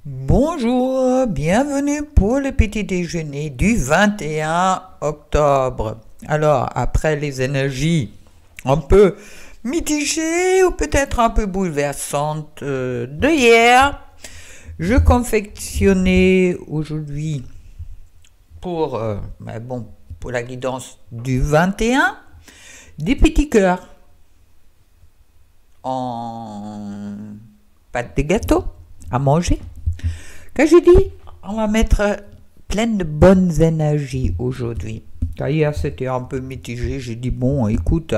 Bonjour, bienvenue pour le petit déjeuner du 21 octobre. Alors, après les énergies un peu mitigées ou peut-être un peu bouleversantes de hier, je confectionnais aujourd'hui pour, pour la guidance du 21 des petits cœurs en pâte de gâteau à manger. Quand je dis, on va mettre plein de bonnes énergies aujourd'hui. Hier, c'était un peu mitigé. J'ai dit, bon, écoute,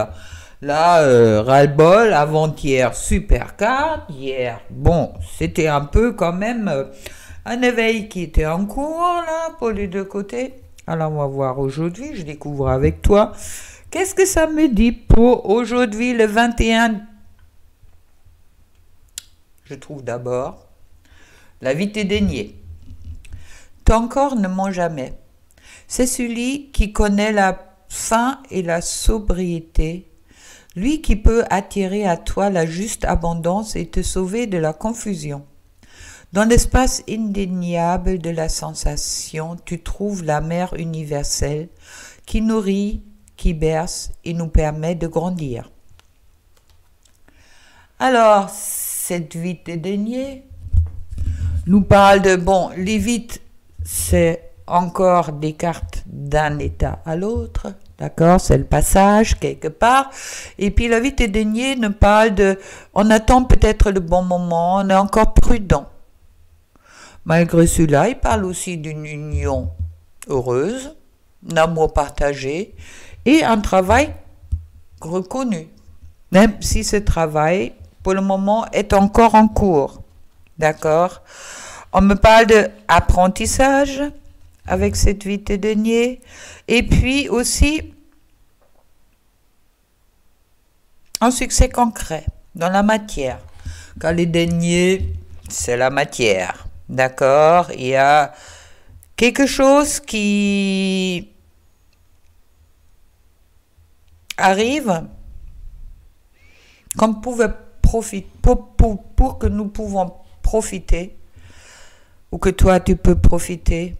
là, ras-le-bol, avant-hier, super carte. Hier, bon, c'était un peu quand même un éveil qui était en cours, là, pour les deux côtés. Alors, on va voir aujourd'hui, je découvre avec toi. Qu'est-ce que ça me dit pour aujourd'hui, le 21? Je trouve d'abord la vie t'est déniée. Ton corps ne ment jamais. C'est celui qui connaît la faim et la sobriété, lui qui peut attirer à toi la juste abondance et te sauver de la confusion. Dans l'espace indéniable de la sensation, tu trouves la mère universelle qui nourrit, qui berce et nous permet de grandir. Alors, cette vie t'est déniée nous parle de, bon, les vites, c'est encore des cartes d'un état à l'autre, d'accord, c'est le passage quelque part, et puis la vie t'est déniée nous parle de, on attend peut-être le bon moment, on est encore prudent. Malgré cela, il parle aussi d'une union heureuse, un amour partagé, et un travail reconnu, même si ce travail, pour le moment, est encore en cours. D'accord? On me parle d'apprentissage avec cette vie t'est déniée. Et puis aussi, un succès concret dans la matière. Quand les déniés, c'est la matière. D'accord? Il y a quelque chose qui arrive qu'on pouvait profiter, pour que nous pouvons profiter, ou que toi tu peux profiter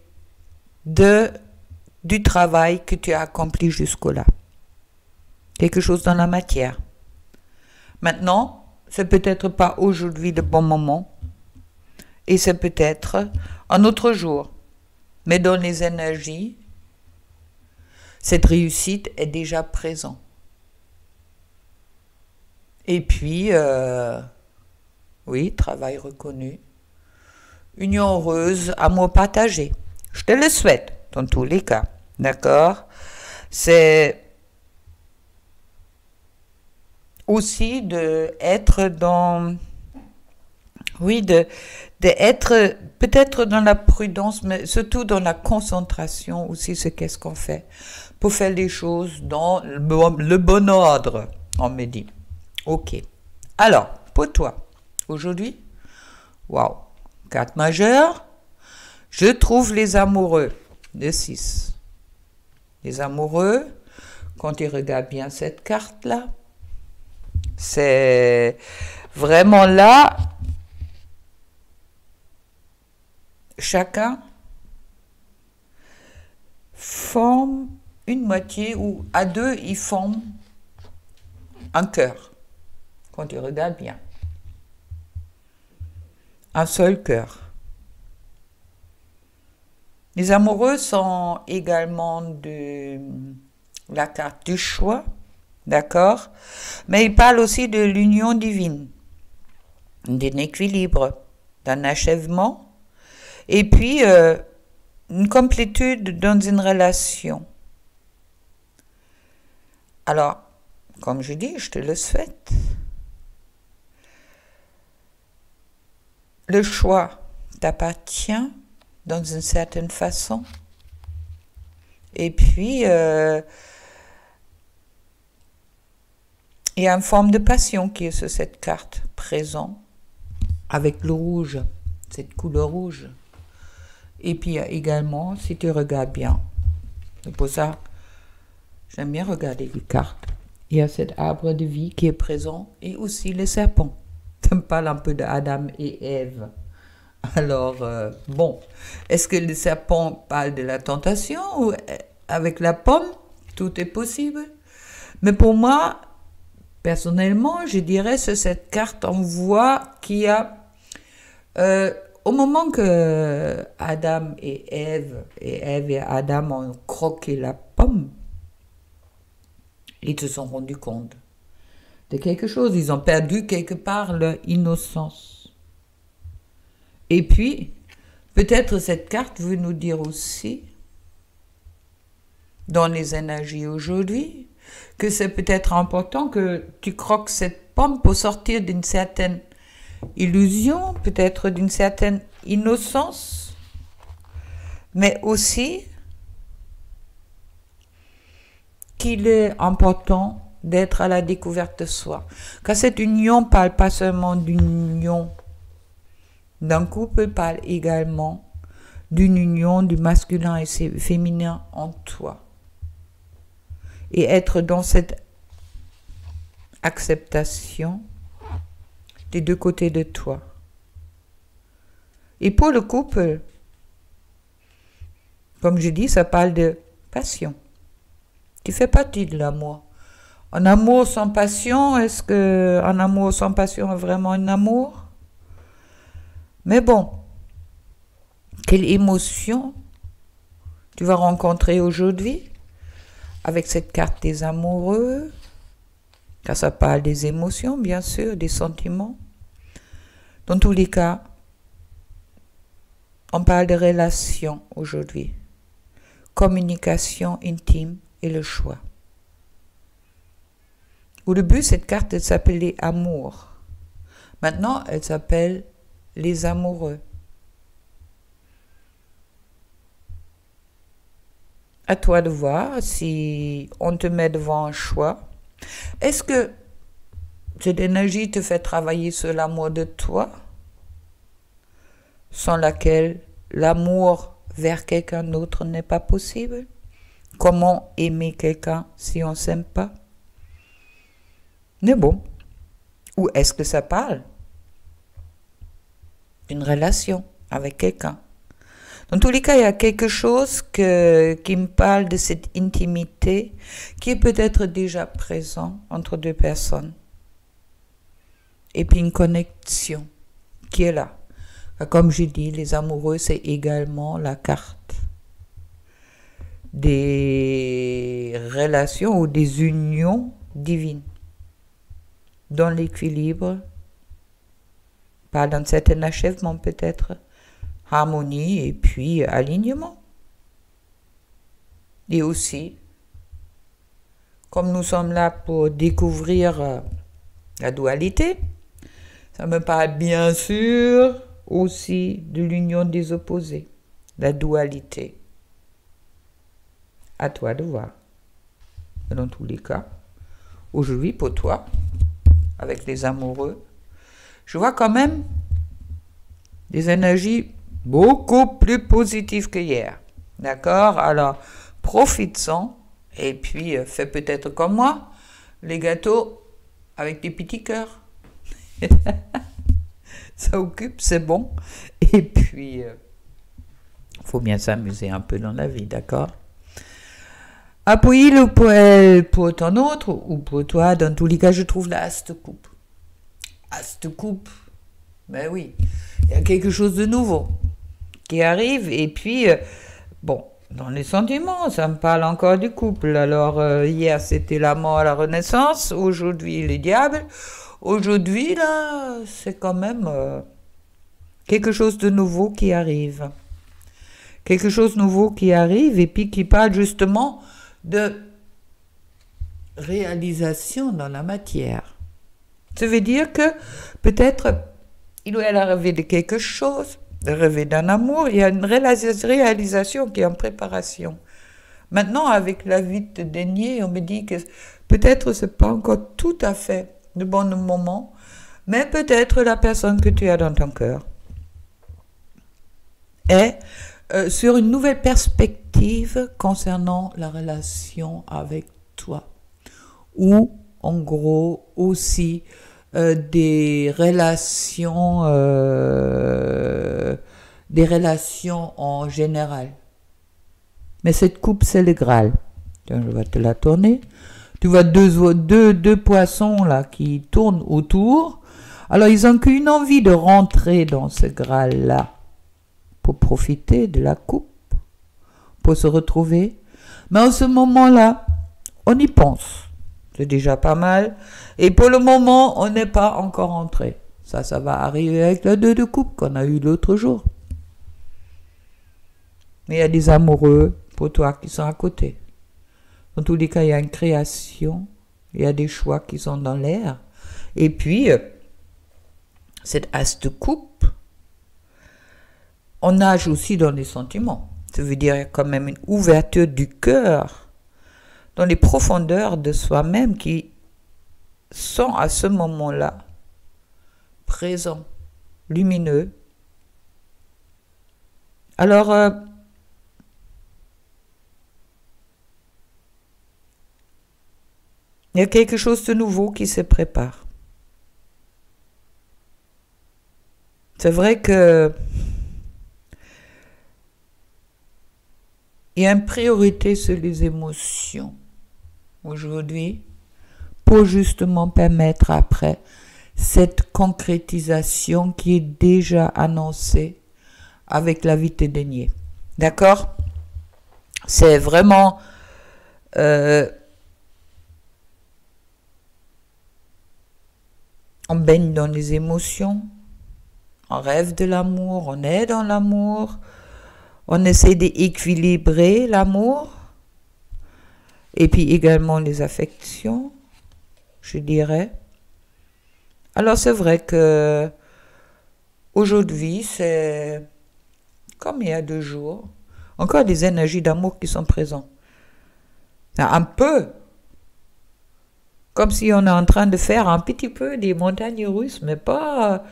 du travail que tu as accompli jusqu'au-là. Quelque chose dans la matière. Maintenant, c'est peut-être pas aujourd'hui le bon moment, et c'est peut-être un autre jour. Mais dans les énergies, cette réussite est déjà présente. Et puis, oui, travail reconnu, union heureuse, amour partagé. Je te le souhaite, dans tous les cas, d'accord? C'est aussi d'être dans, oui, d'être peut-être dans la prudence, mais surtout dans la concentration aussi, c'est qu'est-ce qu'on fait pour faire les choses dans le bon ordre, on me dit. Ok. Alors, pour toi, aujourd'hui, waouh, carte majeure, je trouve les amoureux, de 6. Les amoureux, quand tu regardes bien cette carte-là, c'est vraiment là, chacun forme une moitié, ou à deux, ils forment un cœur. Quand tu regardes bien. Un seul cœur. Les amoureux sont également de la carte du choix, d'accord? Mais ils parlent aussi de l'union divine, d'un équilibre, d'un achèvement, et puis une complétude dans une relation. Alors, comme je dis, je te le souhaite. Le choix t'appartient dans une certaine façon. Et puis, il y a une forme de passion qui est sur cette carte présent, avec le rouge, cette couleur rouge. Et puis, il y a également, si tu regardes bien, c'est pour ça, j'aime bien regarder les cartes. Il y a cet arbre de vie qui est présent et aussi le serpent. Ça me parle un peu d'Adam et Ève. Alors, bon, est-ce que le serpent parle de la tentation ou avec la pomme, tout est possible? Mais pour moi, personnellement, je dirais que cette carte envoie qu'il y a, au moment que Adam et Ève et Adam ont croqué la pomme, ils se sont rendus compte de quelque chose. Ils ont perdu quelque part leur innocence. Et puis, peut-être cette carte veut nous dire aussi, dans les énergies aujourd'hui, que c'est peut-être important que tu croques cette pomme pour sortir d'une certaine illusion, peut-être d'une certaine innocence, mais aussi qu'il est important d'être à la découverte de soi. Car cette union ne parle pas seulement d'une union d'un couple, parle également d'une union du masculin et féminin en toi. Et être dans cette acceptation des deux côtés de toi. Et pour le couple, comme je dis, ça parle de passion, qui fait partie de l'amour. Un amour sans passion, est-ce qu'un amour sans passion est vraiment un amour? Mais bon, quelle émotion tu vas rencontrer aujourd'hui avec cette carte des amoureux? Car ça parle des émotions, bien sûr, des sentiments. Dans tous les cas, on parle de relations aujourd'hui. Communication intime et le choix. Au début, cette carte elle s'appelait amour. Maintenant, elle s'appelle les amoureux. À toi de voir si on te met devant un choix. Est-ce que cette énergie te fait travailler sur l'amour de toi, sans laquelle l'amour vers quelqu'un d'autre n'est pas possible? Comment aimer quelqu'un si on ne s'aime pas? Mais bon, ou est-ce que ça parle d'une relation avec quelqu'un? Dans tous les cas, il y a quelque chose qui me parle de cette intimité qui est peut-être déjà présent entre deux personnes. Et puis une connexion qui est là. Comme j'ai dit, les amoureux, c'est également la carte des relations ou des unions divines. Dans l'équilibre, pas d'un certain achèvement peut-être, harmonie et puis alignement. Et aussi, comme nous sommes là pour découvrir la dualité, ça me parle bien sûr aussi de l'union des opposés, la dualité. À toi de voir. Dans tous les cas, aujourd'hui pour toi, avec les amoureux, je vois quand même des énergies beaucoup plus positives que hier. D'accord? Alors, profite-en et puis fais peut-être comme moi, les gâteaux avec des petits cœurs. Ça occupe, c'est bon. Et puis, faut bien s'amuser un peu dans la vie, d'accord? Appuie-le pour elle, pour ton autre ou pour toi. Dans tous les cas, je trouve la haste coupe. Haste coupe. Ben oui, il y a quelque chose de nouveau qui arrive. Et puis, bon, dans les sentiments, ça me parle encore du couple. Alors, hier, c'était la mort à la renaissance. Aujourd'hui, le diable. Aujourd'hui, là, c'est quand même quelque chose de nouveau qui arrive. Quelque chose de nouveau qui arrive et puis qui parle justement de réalisation dans la matière. Ça veut dire que peut-être il ou elle a rêvé de quelque chose, de rêver d'un amour, il y a une réalisation qui est en préparation. Maintenant, avec la vie de Dénier, on me dit que peut-être c'est pas encore tout à fait le bon moment, mais peut-être la personne que tu as dans ton cœur est sur une nouvelle perspective concernant la relation avec toi. Ou, en gros, aussi des relations des relations en général. Mais cette coupe, c'est le Graal. Tiens, je vais te la tourner. Tu vois deux poissons là qui tournent autour. Alors, ils n'ont qu'une envie de rentrer dans ce Graal-là pour profiter de la coupe, pour se retrouver. Mais en ce moment-là, on y pense. C'est déjà pas mal. Et pour le moment, on n'est pas encore entré. Ça va arriver avec le 2 de coupe qu'on a eu l'autre jour. Mais il y a des amoureux pour toi qui sont à côté. Dans tous les cas, il y a une création. Il y a des choix qui sont dans l'air. Et puis, cette as de coupe, on nage aussi dans les sentiments. Ça veut dire quand même une ouverture du cœur dans les profondeurs de soi-même qui sont à ce moment-là présents, lumineux. Alors, il y a quelque chose de nouveau qui se prépare. C'est vrai que il y a une priorité sur les émotions aujourd'hui pour justement permettre après cette concrétisation qui est déjà annoncée avec la vie dédaignée. D'accord? C'est vraiment on baigne dans les émotions, on rêve de l'amour, on est dans l'amour, on essaie d'équilibrer l'amour et puis également les affections, je dirais. Alors c'est vrai que aujourd'hui, c'est comme il y a 2 jours, encore des énergies d'amour qui sont présentes. Un peu, comme si on est en train de faire un petit peu des montagnes russes, mais pas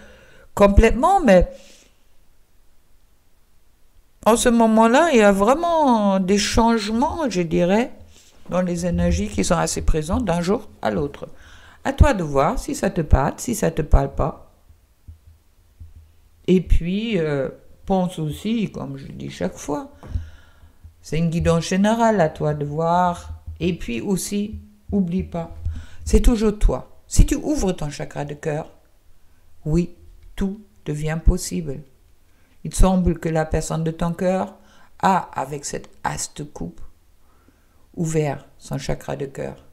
complètement, mais en ce moment-là, il y a vraiment des changements, je dirais, dans les énergies qui sont assez présentes d'un jour à l'autre. À toi de voir si ça te parle, si ça ne te parle pas. Et puis, pense aussi, comme je le dis chaque fois, c'est une guidance générale, à toi de voir. Et puis aussi, oublie pas, c'est toujours toi. Si tu ouvres ton chakra de cœur, oui, tout devient possible. Il semble que la personne de ton cœur a, avec cette as de coupe, ouvert son chakra de cœur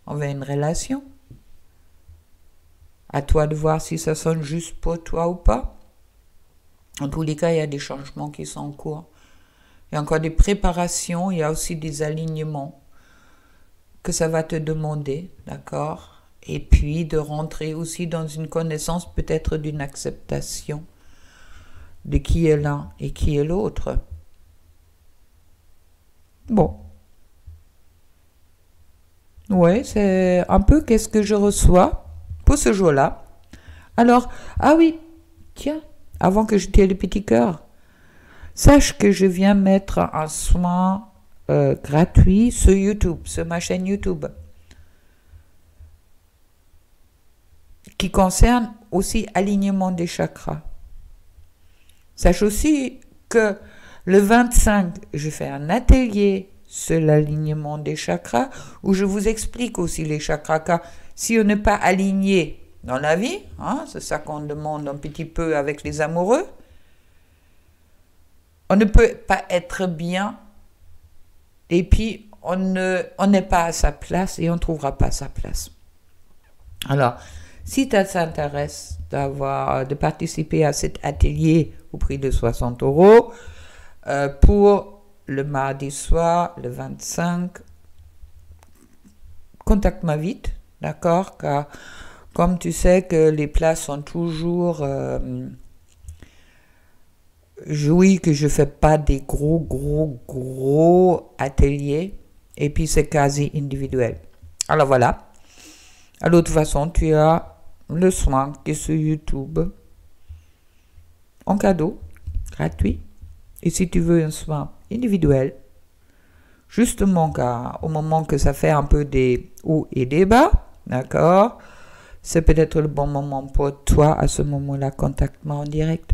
envers une relation. À toi de voir si ça sonne juste pour toi ou pas. En tous les cas, il y a des changements qui sont en cours. Il y a encore des préparations, il y a aussi des alignements que ça va te demander, d'accord? Et puis de rentrer aussi dans une connaissance peut-être d'une acceptation de qui est l'un et qui est l'autre. Bon. Ouais, c'est un peu qu'est-ce que je reçois pour ce jour-là. Alors, ah oui, tiens, avant que je tire le petit cœur, sache que je viens mettre un soin gratuit sur YouTube, sur ma chaîne YouTube, qui concerne aussi alignement des chakras. Sache aussi que le 25, je fais un atelier sur l'alignement des chakras où je vous explique aussi les chakras. Car si on n'est pas aligné dans la vie, hein, c'est ça qu'on demande un petit peu avec les amoureux, on ne peut pas être bien et puis on n'est pas à sa place et on ne trouvera pas sa place. Alors, si ça t'intéresse de participer à cet atelier au prix de 60 €, pour le mardi soir, le 25, contacte-moi vite, d'accord? Car comme tu sais que les places sont toujours... oui, que je ne fais pas des gros ateliers, et puis c'est quasi individuel. Alors voilà. À l'autre façon, tu as le soin qui est sur YouTube en cadeau, gratuit. Et si tu veux un soin individuel, justement car au moment que ça fait un peu des hauts et des bas, d'accord, c'est peut-être le bon moment pour toi à ce moment-là, contacte-moi en direct.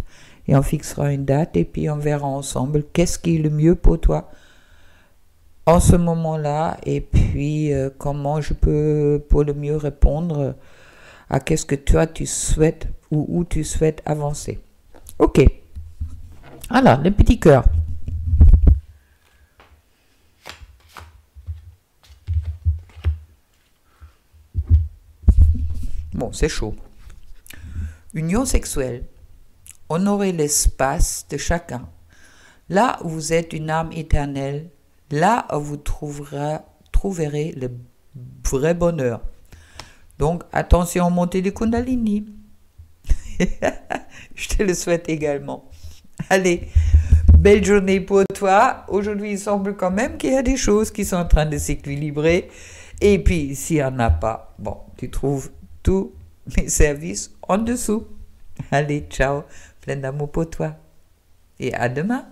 et on fixera une date et puis on verra ensemble qu'est-ce qui est le mieux pour toi en ce moment-là et puis comment je peux pour le mieux répondre à qu'est-ce que toi tu souhaites ou où tu souhaites avancer. Ok. Alors, le petit cœur. Bon, c'est chaud. Union sexuelle. Honorez l'espace de chacun. Là où vous êtes une âme éternelle, là où vous trouverez le vrai bonheur. Donc, attention, montez les Kundalini. Je te le souhaite également. Allez, belle journée pour toi. Aujourd'hui, il semble quand même qu'il y a des choses qui sont en train de s'équilibrer. Et puis, s'il n'y en a pas, bon, tu trouves tous mes services en dessous. Allez, ciao. Plein d'amour pour toi. Et à demain.